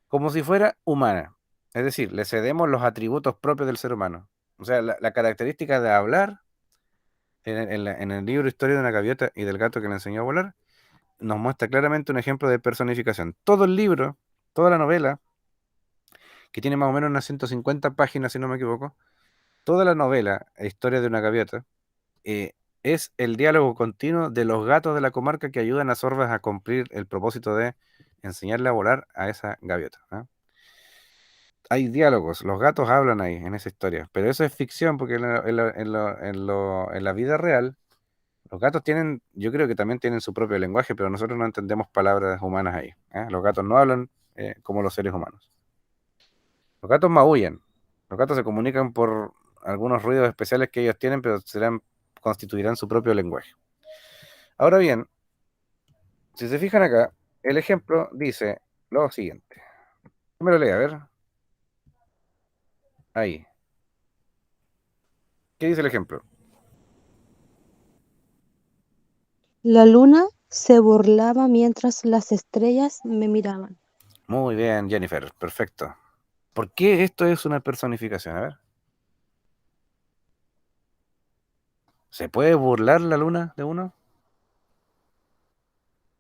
como si fuera humana. Es decir, le cedemos los atributos propios del ser humano. O sea, la característica de hablar en el libro Historia de una gaviota y del gato que le enseñó a volar nos muestra claramente un ejemplo de personificación. Todo el libro, toda la novela, que tiene más o menos unas 150 páginas, si no me equivoco, toda la novela, Historia de una gaviota, eh, es el diálogo continuo de los gatos de la comarca que ayudan a Sorbas a cumplir el propósito de enseñarle a volar a esa gaviota, ¿ah? Hay diálogos, los gatos hablan ahí en esa historia, pero eso es ficción porque en la vida real los gatos tienen, yo creo que también tienen su propio lenguaje, pero nosotros no entendemos palabras humanas ahí, ¿eh? Los gatos no hablan como los seres humanos. Los gatos maullan. Los gatos se comunican por algunos ruidos especiales que ellos tienen, pero serán constituirán su propio lenguaje. Ahora bien, si se fijan acá, el ejemplo dice lo siguiente. Me lo lea, a ver. Ahí. ¿Qué dice el ejemplo? La luna se burlaba mientras las estrellas me miraban. Muy bien, Jennifer, perfecto. ¿Por qué esto es una personificación? A ver. ¿Se puede burlar la luna de uno?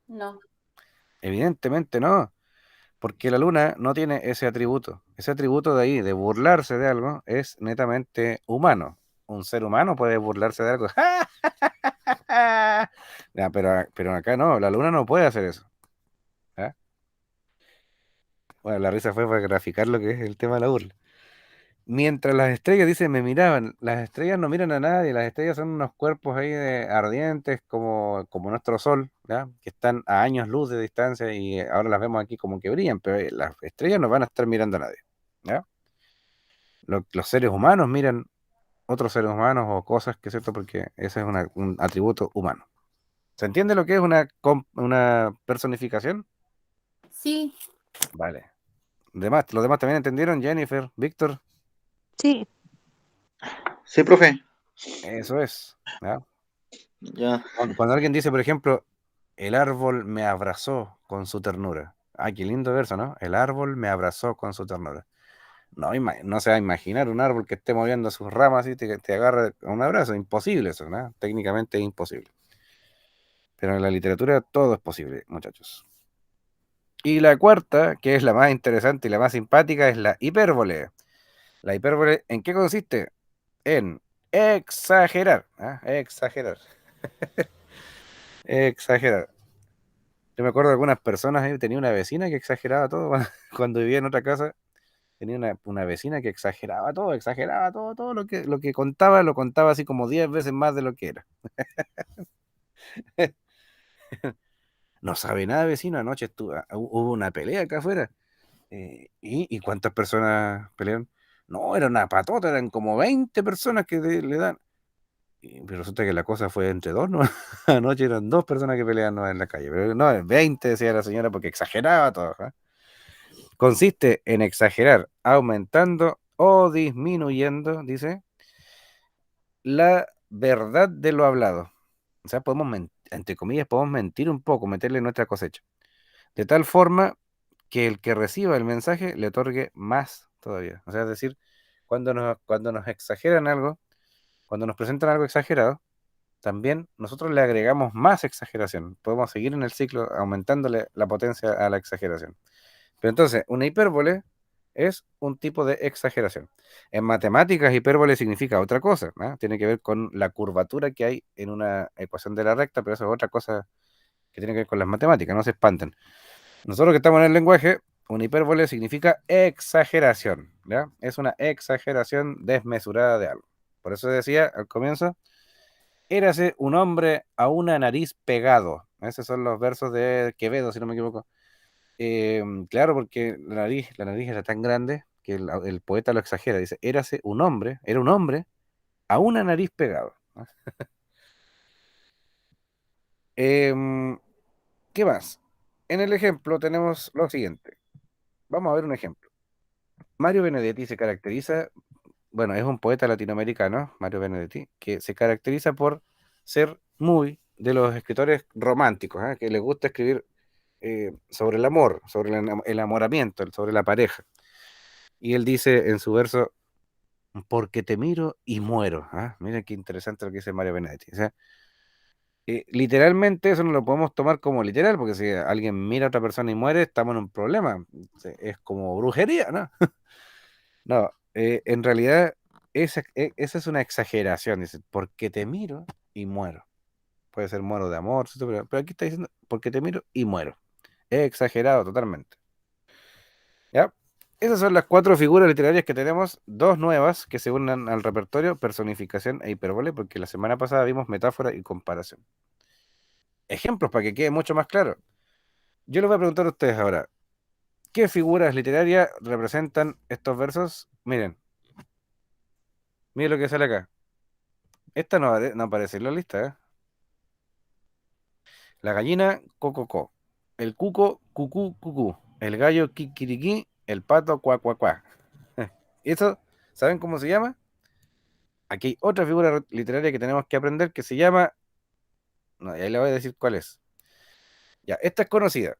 No, Evidentemente no, porque la luna no tiene ese atributo. Ese atributo de ahí, de burlarse de algo, es netamente humano. Un ser humano puede burlarse de algo. Ya, pero acá no, la luna no puede hacer eso. ¿Ah? Bueno, la risa fue para graficar lo que es el tema de la burla. Mientras las estrellas, dicen, me miraban, las estrellas no miran a nadie, las estrellas son unos cuerpos ahí ardientes como nuestro Sol, ¿ya? Que están a años luz de distancia y ahora las vemos aquí como que brillan, pero las estrellas no van a estar mirando a nadie, ¿ya? Los seres humanos miran otros seres humanos o cosas, que es cierto, porque ese es un atributo humano. ¿Se entiende lo que es una personificación? sí, Vale. ¿Los demás también entendieron? Jennifer, Víctor, Sí, Sí, profe. eso es, ¿ya? Ya. Cuando alguien dice, por ejemplo, el árbol me abrazó con su ternura. Ah, qué lindo verso, ¿no? El árbol me abrazó con su ternura. No, no se va a imaginar un árbol que esté moviendo sus ramas y te agarra a un abrazo. Imposible eso, ¿no? Técnicamente es imposible. Pero en la literatura todo es posible, muchachos. Y la cuarta, que es la más interesante y la más simpática, es la hipérbole. La hipérbole, ¿en qué consiste? En exagerar. ¿Ah? Exagerar. Exagerar. Yo me acuerdo de algunas personas, tenía una vecina que exageraba todo cuando vivía en otra casa. Tenía una vecina que exageraba todo, todo lo que contaba, lo contaba así como 10 veces más de lo que era. No sabe nada, vecino. Anoche hubo una pelea acá afuera. ¿Y cuántas personas pelearon? No, era una patota, eran como 20 personas que le dan. Pero resulta que la cosa fue entre dos, ¿no? Anoche eran dos personas que peleaban, ¿no?, en la calle. Pero no, 20 decía la señora porque exageraba todo. ¿Ah? Consiste en exagerar, aumentando o disminuyendo, dice, la verdad de lo hablado. O sea, entre comillas, podemos mentir un poco, meterle nuestra cosecha. De tal forma que el que reciba el mensaje le otorgue más todavía. O sea, es decir, cuando nos exageran algo, cuando nos presentan algo exagerado, también nosotros le agregamos más exageración. Podemos seguir en el ciclo aumentándole la potencia a la exageración. Pero entonces, una hipérbole es un tipo de exageración. En matemáticas, hipérbole significa otra cosa, ¿no? Tiene que ver con la curvatura que hay en una ecuación de la recta, pero eso es otra cosa que tiene que ver con las matemáticas, no se espanten. Nosotros que estamos en el lenguaje, una hipérbole significa exageración, ¿ya? Es una exageración desmesurada de algo. Por eso decía al comienzo, érase un hombre a una nariz pegado. Esos son los versos de Quevedo, si no me equivoco. Claro, porque la nariz era tan grande que el poeta lo exagera. Dice, era un hombre a una nariz pegado. ¿No? Em, ¿Qué más? En el ejemplo tenemos lo siguiente. Vamos a ver un ejemplo. Mario Benedetti se caracteriza, bueno, es un poeta latinoamericano, Mario Benedetti, que se caracteriza por ser muy de los escritores románticos, ¿ah? Que les gusta escribir sobre el amor, sobre el enamoramiento, sobre la pareja. Y él dice en su verso, porque te miro y muero. ¿Ah? Mira qué interesante lo que dice Mario Benedetti. O sea, literalmente eso no lo podemos tomar como literal, porque si alguien mira a otra persona y muere, estamos en un problema. Es como brujería, ¿no? No, en realidad esa es una exageración. Dice, porque te miro y muero. Puede ser muero de amor, ¿cierto? Pero aquí está diciendo, porque te miro y muero. Es exagerado totalmente. ¿Ya? Esas son las cuatro figuras literarias que tenemos, dos nuevas que se unen al repertorio, personificación e hipérbole, porque la semana pasada vimos metáfora y comparación. Ejemplos para que quede mucho más claro. Yo les voy a preguntar a ustedes ahora, ¿qué figuras literarias representan estos versos? Miren lo que sale acá. Esta no aparece en la lista, ¿eh? La gallina, cococó. El cuco, cucú, cucú. El gallo, kikiriki. El pato, cuá, cuá, cuá. ¿Eso saben cómo se llama? Aquí hay otra figura literaria que tenemos que aprender que se llama. No, y ahí le voy a decir cuál es. Ya, esta es conocida.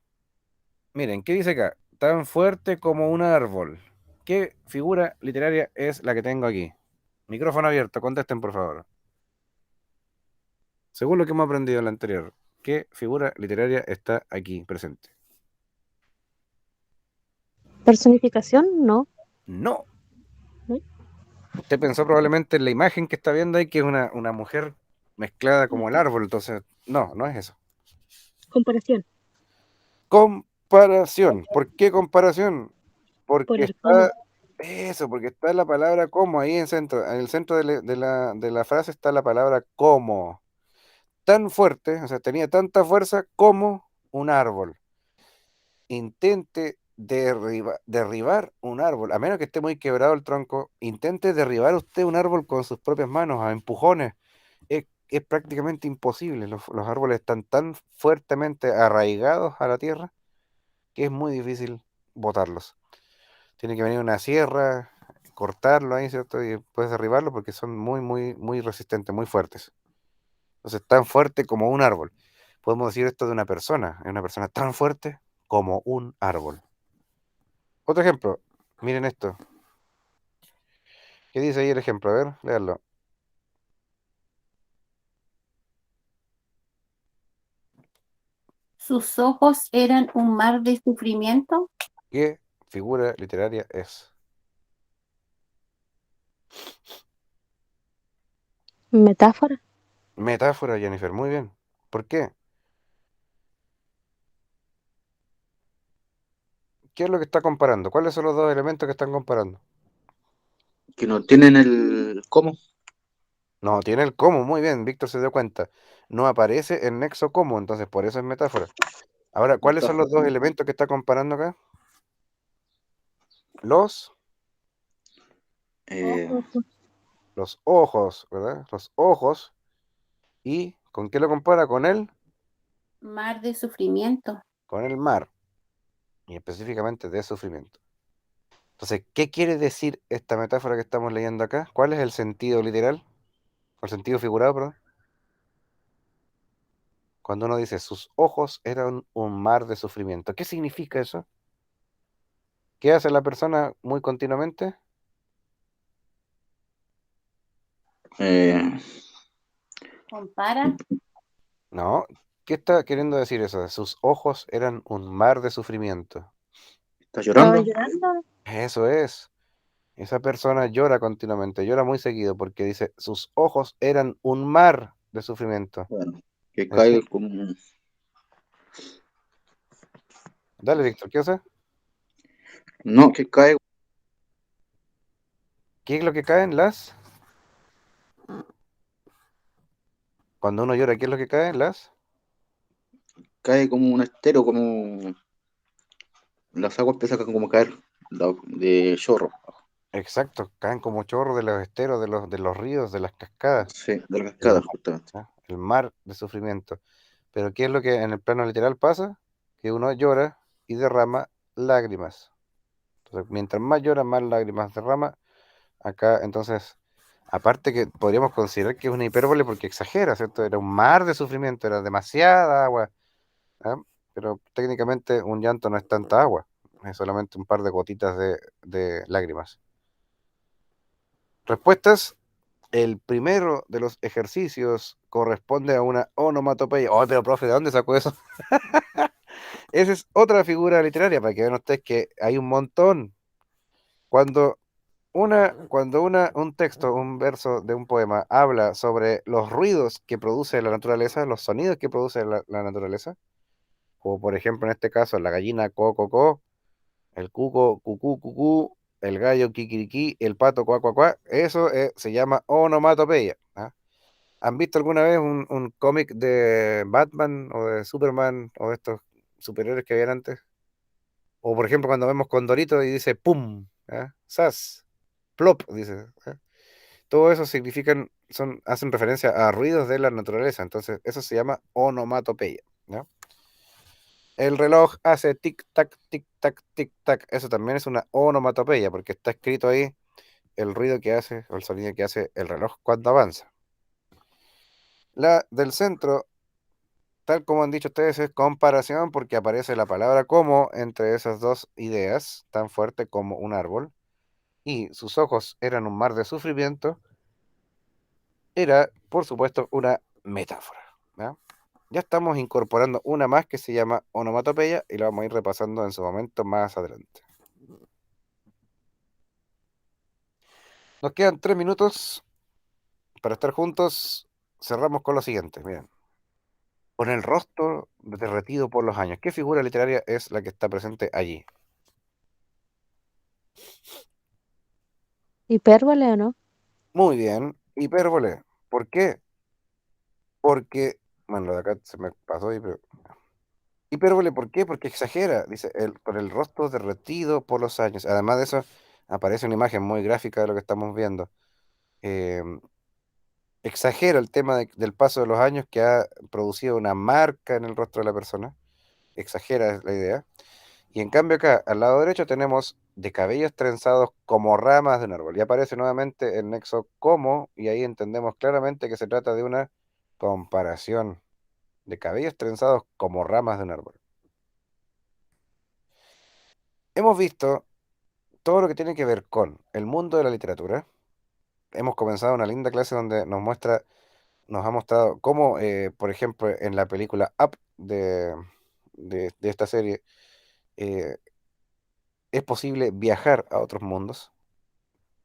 Miren, ¿qué dice acá? Tan fuerte como un árbol. ¿Qué figura literaria es la que tengo aquí? Micrófono abierto, contesten por favor. Según lo que hemos aprendido en la anterior, ¿qué figura literaria está aquí presente? Personificación, no. No. ¿No? Usted pensó probablemente en la imagen que está viendo ahí, que es una mujer mezclada como el árbol, entonces, no, no es eso. Comparación. Comparación. ¿Por qué comparación? Por Porque el cómo. está, eso, porque está la palabra como ahí en el centro de la frase está la palabra como. Tan fuerte, o sea, tenía tanta fuerza como un árbol. Intente derribar un árbol, a menos que esté muy quebrado el tronco, intente derribar usted un árbol con sus propias manos, a empujones. Es prácticamente imposible. Los árboles están tan fuertemente arraigados a la tierra que es muy difícil botarlos. Tiene que venir una sierra, cortarlo ahí, ¿cierto? Y puedes derribarlo porque son muy, muy, muy resistentes, muy fuertes. Entonces, tan fuerte como un árbol. Podemos decir esto de una persona tan fuerte como un árbol. Otro ejemplo, miren esto. ¿Qué dice ahí el ejemplo? A ver, léalo. Sus ojos eran un mar de sufrimiento. ¿Qué figura literaria es? Metáfora. Metáfora, Jennifer, muy bien. ¿Por qué? ¿Qué es lo que está comparando? ¿Cuáles son los dos elementos que están comparando? Que no tienen el cómo. No, tiene el cómo, muy bien, Víctor se dio cuenta. No aparece el nexo cómo, entonces por eso es metáfora. Ahora, ¿cuáles son los Metáfora. dos elementos que está comparando acá? Los, Eh, Ojo, ojo. los ojos, ¿verdad? Los ojos. ¿Y con qué lo compara? Mar de sufrimiento. Con el mar, y específicamente de sufrimiento. Entonces, ¿qué quiere decir esta metáfora que estamos leyendo acá? ¿Cuál es el sentido literal? ¿O el sentido figurado, perdón? Cuando uno dice sus ojos eran un mar de sufrimiento. ¿Qué significa eso? ¿Qué hace la persona muy continuamente? eh, Compara. No. ¿Qué está queriendo decir eso? Sus ojos eran un mar de sufrimiento. ¿Está ¿Estaba llorando? llorando? Eso es. Esa persona llora continuamente, llora muy seguido porque dice, sus ojos eran un mar de sufrimiento. Bueno, que Es decir, cae como... dale, Víctor, ¿qué hace? No, que cae, ¿Qué es lo que caen las? Cuando uno llora, ¿qué es lo que caen las? cae como un estero, como... Las aguas empiezan como a caer de chorro. Exacto, caen como chorros de los esteros, de los ríos, de las cascadas. Sí, de la El cascada, mar, justamente. ¿ah? El mar de sufrimiento. Pero ¿qué es lo que en el plano literal pasa? Que uno llora y derrama lágrimas. Entonces, mientras más llora, más lágrimas derrama. Acá, entonces, aparte que podríamos considerar que es una hipérbole porque exagera, ¿cierto? Era un mar de sufrimiento, era demasiada agua, ¿ah? Pero técnicamente un llanto no es tanta agua, es solamente un par de gotitas de lágrimas. Respuestas. El primero de los ejercicios corresponde a una onomatopeya. Oh, pero profe, ¿de dónde sacó eso? Esa es otra figura literaria, para que vean ustedes que hay un montón. Cuando un texto, un verso de un poema habla sobre los ruidos que produce la naturaleza, los sonidos que produce la naturaleza, como por ejemplo en este caso la gallina co, co, co, el cuco, cucú, cucú, el gallo, kikiriki, el pato, cuá, cuá, cuá, eso se llama onomatopeya. ¿Ah? ¿Han visto alguna vez un cómic de Batman o de Superman o de estos superhéroes que habían antes? O por ejemplo cuando vemos Condorito y dice ¡pum! ¿Ah? ¡Sas! ¡Plop! Dice. ¿Ah? todo eso hacen referencia a ruidos de la naturaleza, entonces eso se llama onomatopeya, ¿no? El reloj hace tic-tac, tic-tac, tic-tac, eso también es una onomatopeya, porque está escrito ahí el ruido que hace, o el sonido que hace el reloj cuando avanza. La del centro, tal como han dicho ustedes, es comparación, porque aparece la palabra como entre esas dos ideas, tan fuerte como un árbol, y sus ojos eran un mar de sufrimiento, era, por supuesto, una metáfora, ¿no? Ya estamos incorporando una más que se llama onomatopeya y la vamos a ir repasando en su momento más adelante. Nos quedan 3 minutos para estar juntos. Cerramos con lo siguiente, miren. Con el rostro derretido por los años. ¿Qué figura literaria es la que está presente allí? ¿Hipérbole o no? Muy bien, hipérbole. ¿Por qué? Porque, bueno, lo de acá se me pasó ahí, pero... Hipérbole, ¿por qué? Porque exagera, dice, con el rostro derretido por los años. Además de eso, aparece una imagen muy gráfica de lo que estamos viendo. Em, Exagera el tema del paso de los años que ha producido una marca en el rostro de la persona. Exagera la idea. Y en cambio acá, al lado derecho, tenemos de cabellos trenzados como ramas de un árbol. Y aparece nuevamente el nexo como, y ahí entendemos claramente que se trata de una comparación de cabellos trenzados como ramas de un árbol. Hemos visto todo lo que tiene que ver con el mundo de la literatura. Hemos comenzado una linda clase donde nos ha mostrado cómo, por ejemplo, en la película Up de esta serie, eh, es posible viajar a otros mundos.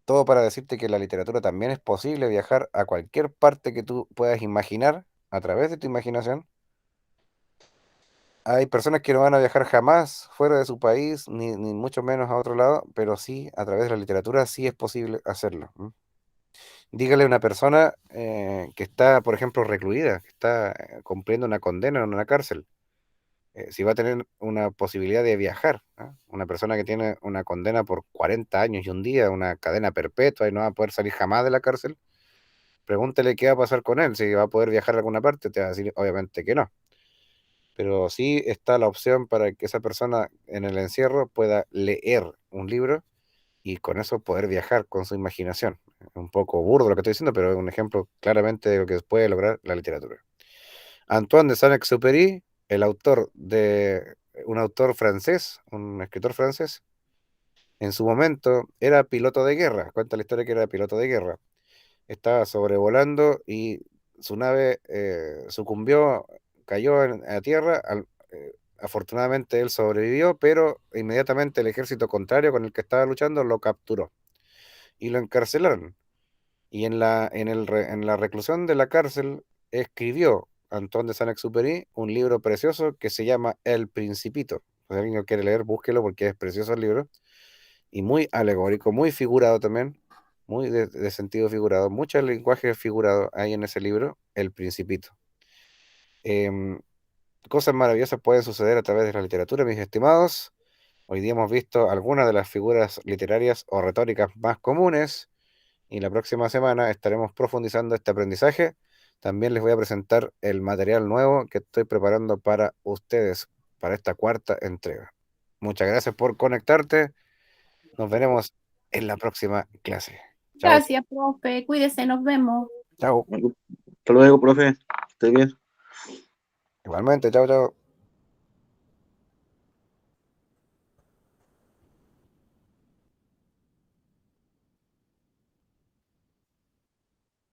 Todo para decirte que en la literatura también es posible viajar a cualquier parte que tú puedas imaginar a través de tu imaginación. Hay personas que no van a viajar jamás fuera de su país, ni mucho menos a otro lado, pero sí, a través de la literatura sí es posible hacerlo. Dígale a una persona que está, por ejemplo, recluida, que está cumpliendo una condena en una cárcel, si va a tener una posibilidad de viajar, ¿ah? Una persona que tiene una condena por 40 años y un día, una cadena perpetua y no va a poder salir jamás de la cárcel, pregúntele qué va a pasar con él, si va a poder viajar a alguna parte, te va a decir obviamente que no. Pero sí está la opción para que esa persona en el encierro pueda leer un libro y con eso poder viajar con su imaginación. Un poco burdo lo que estoy diciendo, pero es un ejemplo claramente de lo que puede lograr la literatura. Antoine de Saint-Exupéry, un autor francés, un escritor francés, en su momento era piloto de guerra. Cuenta la historia que era piloto de guerra. Estaba sobrevolando y su nave sucumbió, cayó a tierra. Afortunadamente él sobrevivió, pero inmediatamente el ejército contrario con el que estaba luchando lo capturó y lo encarcelaron. Y en la reclusión de la cárcel escribió Antoine de Saint-Exupéry un libro precioso que se llama El Principito. Si alguien lo quiere leer, búsquelo porque es precioso el libro. Y muy alegórico, muy figurado también, muy de sentido figurado. Mucho lenguaje figurado hay en ese libro, El Principito. Em, Cosas maravillosas pueden suceder a través de la literatura, mis estimados. Hoy día hemos visto algunas de las figuras literarias o retóricas más comunes y la próxima semana estaremos profundizando este aprendizaje. También les voy a presentar el material nuevo que estoy preparando para ustedes para esta cuarta entrega. Muchas gracias por conectarte. Nos veremos en la próxima clase. Chao, Gracias, profe. Cuídese, nos vemos. chao. Hasta luego, profe. Esté bien. Igualmente, chao, chao.